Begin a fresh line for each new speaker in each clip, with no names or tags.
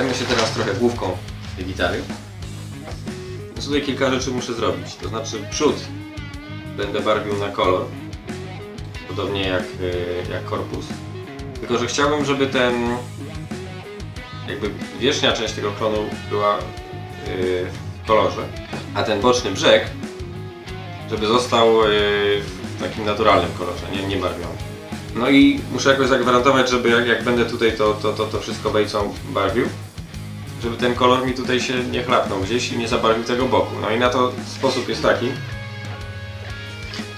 Zajmę się teraz trochę główką tej gitary. Więc tutaj kilka rzeczy muszę zrobić. To znaczy przód będę barwił na kolor, podobnie jak korpus. Tylko że chciałbym, żeby ten jakby wierzchnia część tego klonu była w kolorze, a ten boczny brzeg żeby został w takim naturalnym kolorze, nie barwiony. No i muszę jakoś zagwarantować, żeby jak będę tutaj to wszystko bejcą barwił, żeby ten kolor mi tutaj się nie chlapnął gdzieś i nie zabarwił tego boku. No i na to sposób jest taki,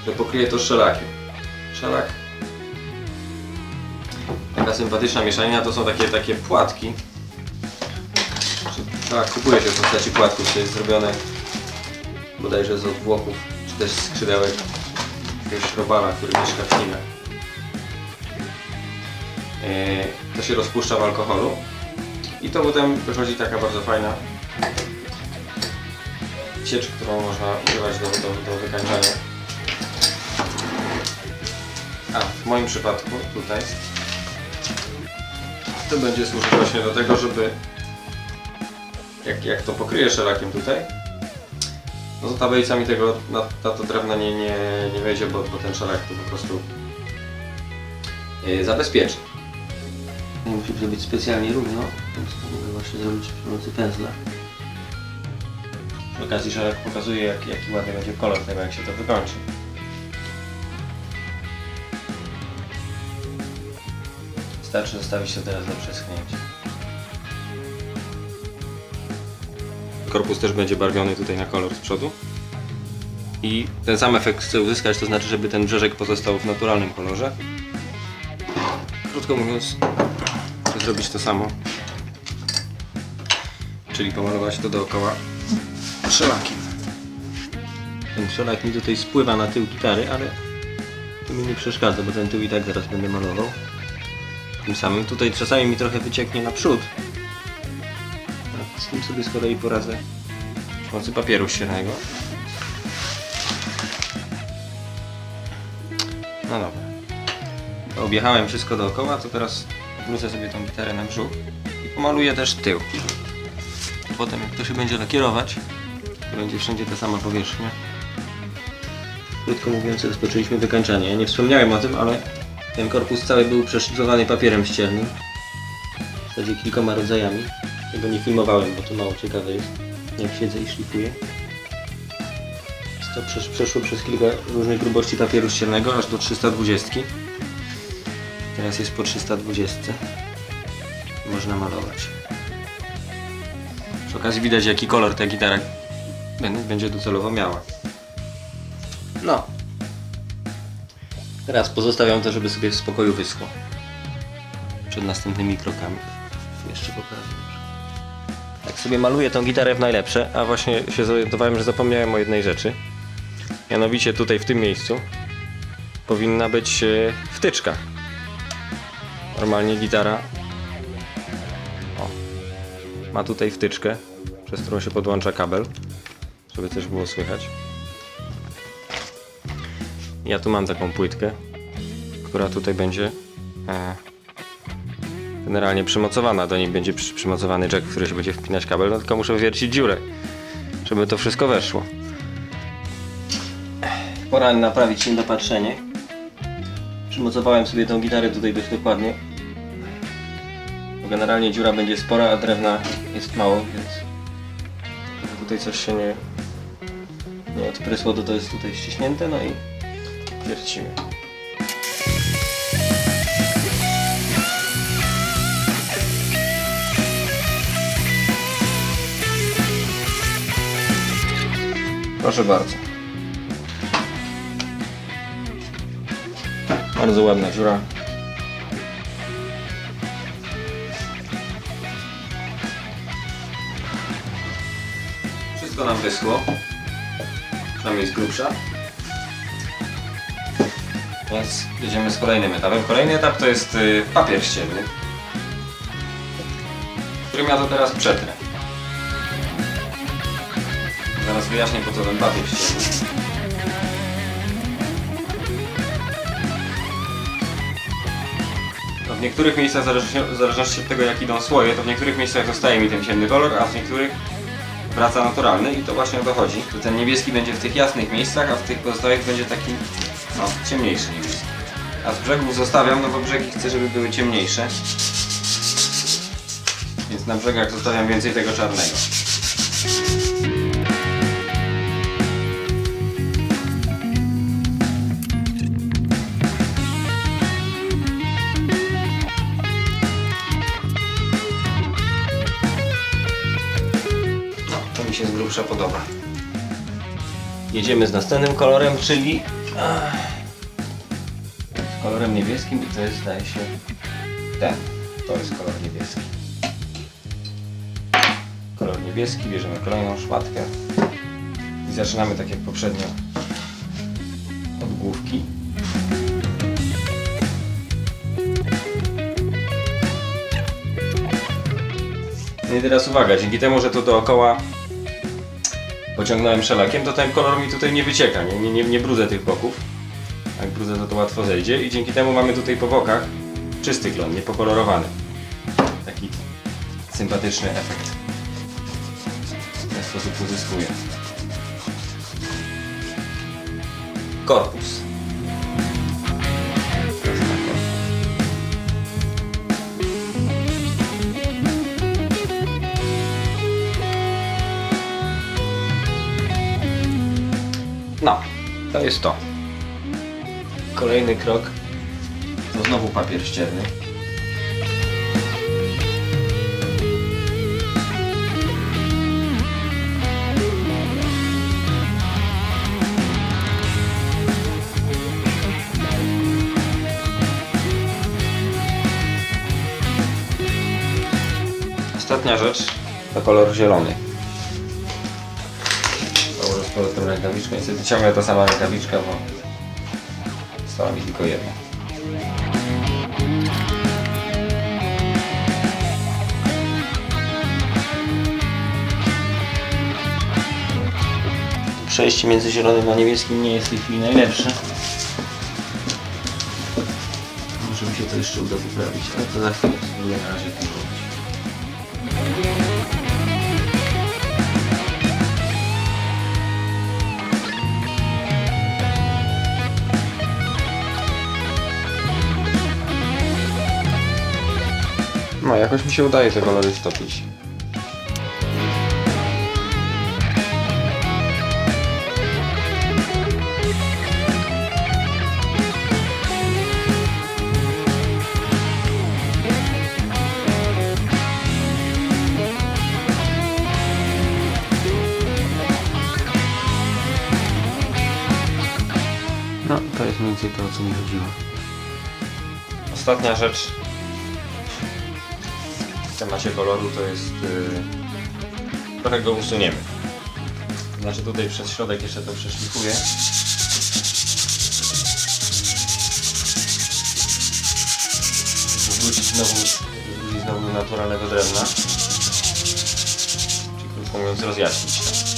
że pokryję to szelakiem. Szelak. Taka sympatyczna mieszanina to są takie płatki. Tak, kupuje się w postaci płatków, to jest zrobione bodajże z odwłoków, czy też skrzydełek jakiegoś robala, który mieszka w Chinach. To się rozpuszcza w alkoholu i to potem wychodzi taka bardzo fajna siecz, którą można używać do wykańczania. A w moim przypadku tutaj to będzie służyć właśnie do tego, żeby jak to pokryję szelakiem tutaj, no to ta bejca mi tego na to drewno nie wejdzie, bo ten szelak to po prostu zabezpieczy. Musi zrobić specjalnie równo, więc to mogę właśnie zrobić przy pomocy pędzla. Przy okazji szelak pokazuje jaki ładny będzie kolor tego, jak się to wykończy. Wystarczy zostawić to teraz do przeschnięcia. Korpus też będzie barwiony tutaj na kolor z przodu. I ten sam efekt chcę uzyskać, to znaczy, żeby ten brzeżek pozostał w naturalnym kolorze. Krótko mówiąc, chcę zrobić to samo. Czyli pomalować to dookoła szelakiem. Ten szelak mi tutaj spływa na tył gitary, ale to mi nie przeszkadza, bo ten tył i tak zaraz będę malował. Tym samym tutaj czasami mi trochę wycieknie na przód. Z tym sobie z kolei poradzę przy pomocy papieru ściernego. No dobra. To objechałem wszystko dookoła, to teraz wrócę sobie tą gitarę na brzuch i pomaluję też tył. Potem jak to się będzie lakierować, to będzie wszędzie ta sama powierzchnia. Krótko mówiąc, rozpoczęliśmy wykańczanie. Ja nie wspomniałem o tym, ale ten korpus cały był przeszlifowany papierem ściernym. W zasadzie kilkoma rodzajami. Tego nie filmowałem, bo to mało ciekawe jest, jak siedzę i szlifuję. To przeszło przez kilka różnych grubości papieru ściernego, aż do 320. Teraz jest po 320. Można malować. Przy okazji widać, jaki kolor ta gitara będzie docelowo miała. No. Teraz pozostawiam to, żeby sobie w spokoju wyschło. Przed następnymi krokami. Jeszcze pokażę. Tak sobie maluję tą gitarę w najlepsze, a właśnie się zorientowałem, że zapomniałem o jednej rzeczy. Mianowicie tutaj w tym miejscu powinna być wtyczka. Normalnie gitara ma tutaj wtyczkę, przez którą się podłącza kabel, żeby też było słychać. Ja tu mam taką płytkę, która tutaj będzie generalnie przymocowana. Do niej będzie przymocowany jack, w który się będzie wpinać kabel, no tylko muszę wywiercić dziurę, żeby to wszystko weszło. Pora naprawić niedopatrzenie. Przymocowałem sobie tą gitarę tutaj dość dokładnie. Bo generalnie dziura będzie spora, a drewna jest mało, więc tutaj coś się nie odprysło, to jest tutaj ściśnięte, no i wiercimy. Proszę bardzo. Bardzo ładna dziura. Wszystko nam wyschło. Przynajmniej z grubsza. Więc jedziemy z kolejnym etapem. Kolejny etap to jest papier ścienny, którym ja to teraz przetrę. Zaraz wyjaśnię, po co ten papier ścienny. W niektórych miejscach, w zależności od tego jak idą słoje, to w niektórych miejscach zostaje mi ten ciemny kolor, a w niektórych wraca naturalny i to właśnie o to chodzi. To ten niebieski będzie w tych jasnych miejscach, a w tych pozostałych będzie taki ciemniejszy niebieski. A z brzegów zostawiam, no bo brzegi chcę, żeby były ciemniejsze. Więc na brzegach zostawiam więcej tego czarnego. To mi się z grubsza podoba. Jedziemy z następnym kolorem, czyli z kolorem niebieskim i to jest, zdaje się, ten. To jest kolor niebieski. Kolor niebieski, bierzemy kolejną szmatkę i zaczynamy tak jak poprzednio od główki. No i teraz uwaga, dzięki temu, że tu dookoła pociągnąłem szelakiem, to ten kolor mi tutaj nie wycieka, nie brudzę tych boków. Jak brudzę, to łatwo zejdzie i dzięki temu mamy tutaj po bokach czysty klon, niepokolorowany. Taki sympatyczny efekt. W ten sposób uzyskuję. Korpus. No, to jest to. Kolejny krok to znowu papier ścierny. Ostatnia rzecz to kolor zielony. Założę z powrotem rękawiczkę. Niestety ciągle ta sama rękawiczka, bo została mi tylko jedna. Przejście między zielonym a niebieskim nie jest w tej chwili najlepsze. Może mi się to jeszcze uda poprawić, ale to za chwilę spróbuję na razie to robić. No, jakoś mi się udaje te kolory stopić. No, to jest mniej więcej to, o co mi chodziło. Ostatnia rzecz w temacie koloru to jest trochę go usuniemy. Znaczy tutaj przez środek jeszcze to przeszlifuję. Wrócić znowu do naturalnego drewna. Czyli krótko mówiąc rozjaśnić to.